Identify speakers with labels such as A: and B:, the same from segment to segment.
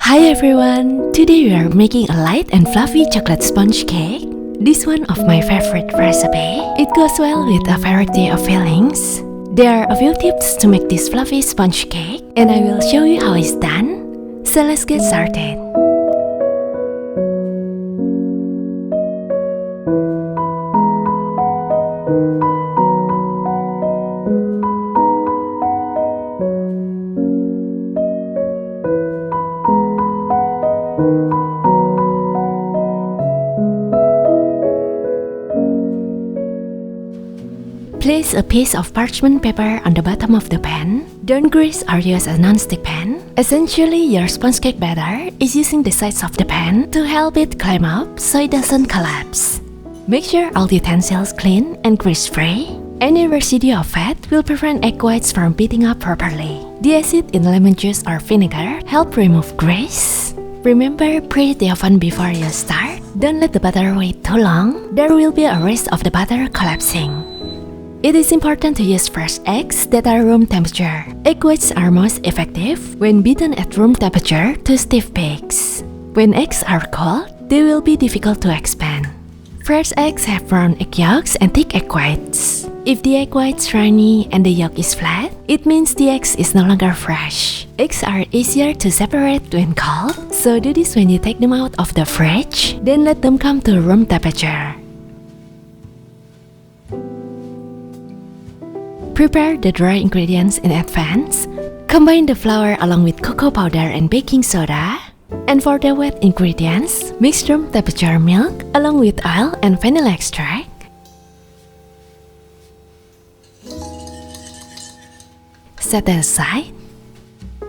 A: Hi everyone! Today we are making a light and fluffy chocolate sponge cake. This one of my favorite recipe. It goes well with a variety of fillings. There are a few tips to make this fluffy sponge cake, and I will show you how it's done. So let's get started. Place a piece of parchment paper on the bottom of the pan. Don't grease or use a non-stick pan. Essentially, your sponge cake batter is using the sides of the pan to help it climb up so it doesn't collapse. Make sure all utensils clean and grease-free. Any residue of fat will prevent egg whites from beating up properly. The acid in lemon juice or vinegar help remove grease. Remember, preheat the oven before you start. Don't let the butter wait too long. There will be a risk of the butter collapsing. It is important to use fresh eggs that are room temperature. Egg whites are most effective when beaten at room temperature to stiff peaks. When eggs are cold, they will be difficult to expand. Fresh eggs have brown egg yolks and thick egg whites. If the egg white is runny and the yolk is flat, it means the eggs is no longer fresh. Eggs are easier to separate when cold, so do this when you take them out of the fridge, then let them come to room temperature. Prepare the dry ingredients in advance. Combine the flour along with cocoa powder and baking soda. And for the wet ingredients, mix room temperature milk along with oil and vanilla extract. Set that aside.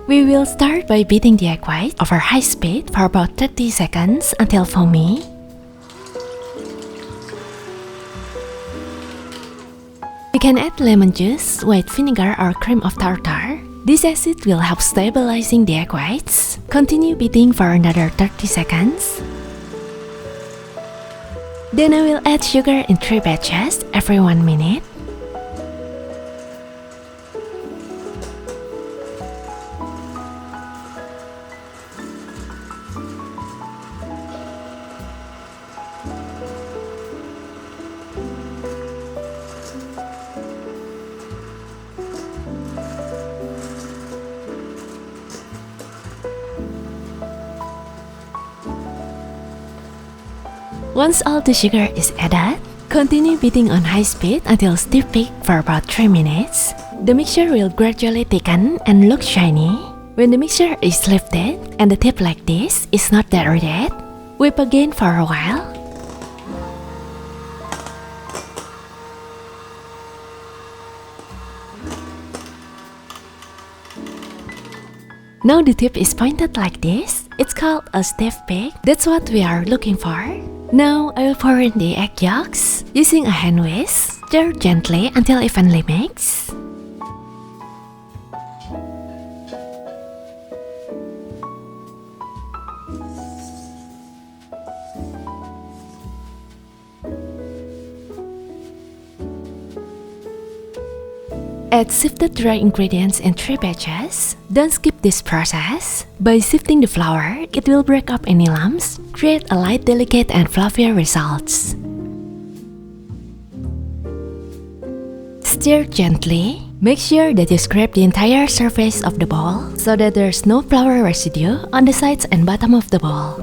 A: We will start by beating the egg white over high speed for about 30 seconds until foamy. You can add lemon juice, white vinegar or cream of tartar. This acid will help stabilizing the egg whites. Continue beating for another 30 seconds. Then I will add sugar in 3 batches every 1 minute. Once all the sugar is added, continue beating on high speed until stiff peak for about 3 minutes. The mixture will gradually thicken and look shiny. When the mixture is lifted and the tip like this is not that red, whip again for a while. Now the tip is pointed like this. It's called a stiff peak. That's what we are looking for. Now I will pour in the egg yolks. Using a hand whisk, stir gently until evenly mixed. Add sifted dry ingredients in 3 batches. Don't skip this process. By sifting the flour, it will break up any lumps, create a light, delicate, and fluffier results. Stir gently. Make sure that you scrape the entire surface of the bowl so that there's no flour residue on the sides and bottom of the bowl.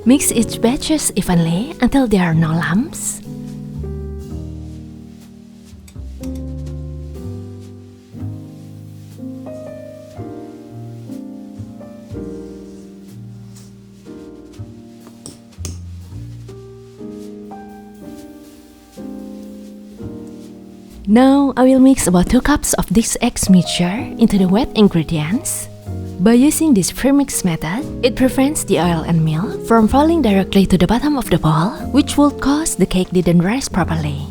A: Mix each batches evenly until there are no lumps. Now I will mix about 2 cups of this egg mixture into the wet ingredients. By using this premix method, it prevents the oil and milk from falling directly to the bottom of the bowl, which would cause the cake didn't rise properly.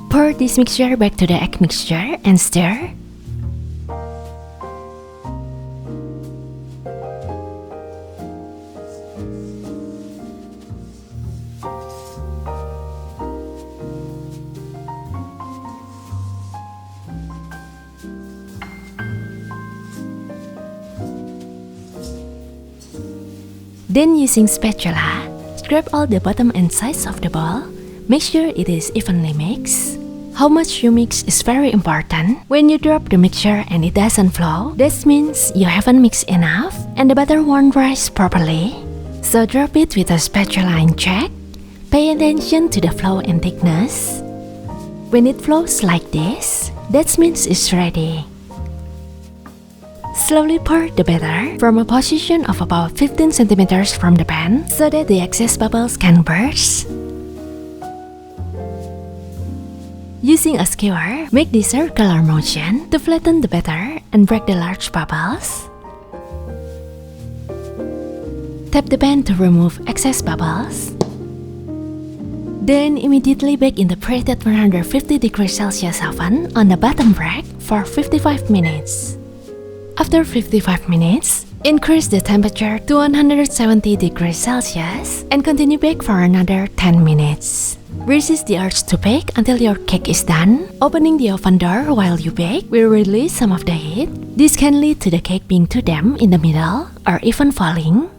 A: Pour this mixture back to the egg mixture and stir. Then using spatula, scrape all the bottom and sides of the bowl. Make sure it is evenly mixed. How much you mix is very important. When you drop the mixture and it doesn't flow, that means you haven't mixed enough and the batter won't rise properly. So drop it with a spatula and check. Pay attention to the flow and thickness. When it flows like this, that means it's ready. Slowly pour the batter from a position of about 15 cm from the pan so that the excess bubbles can burst. Using a skewer, make the circular motion to flatten the batter and break the large bubbles. Tap the pan to remove excess bubbles. Then immediately bake in the preheated 150 degrees Celsius oven on the bottom rack for 55 minutes. After 55 minutes, increase the temperature to 170 degrees Celsius and continue bake for another 10 minutes. Resist the urge to bake until your cake is done. Opening the oven door while you bake will release some of the heat. This can lead to the cake being too damp in the middle or even falling.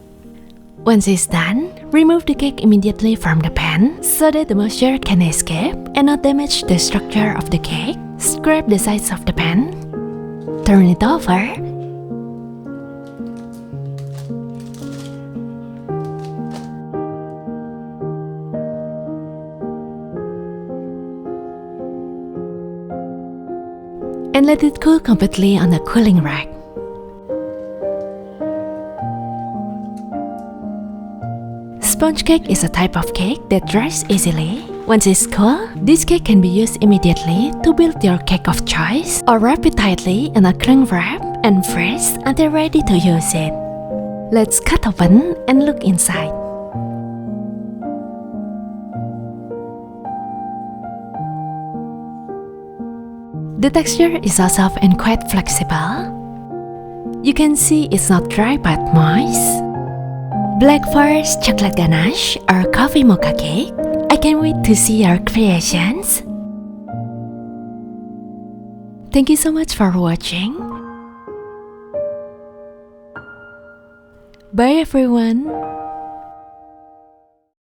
A: Once it's done, remove the cake immediately from the pan so that the moisture can escape and not damage the structure of the cake. Scrape the sides of the pan. Turn it over. And let it cool completely on the cooling rack. Sponge cake is a type of cake that dries easily. Once it's cool, this cake can be used immediately to build your cake of choice or wrap it tightly in a cling wrap and freeze until ready to use it. Let's cut open and look inside. The texture is so soft and quite flexible. You can see it's not dry but moist. Black Forest chocolate ganache or coffee mocha cake. I can't wait to see your creations. Thank you so much for watching. Bye everyone.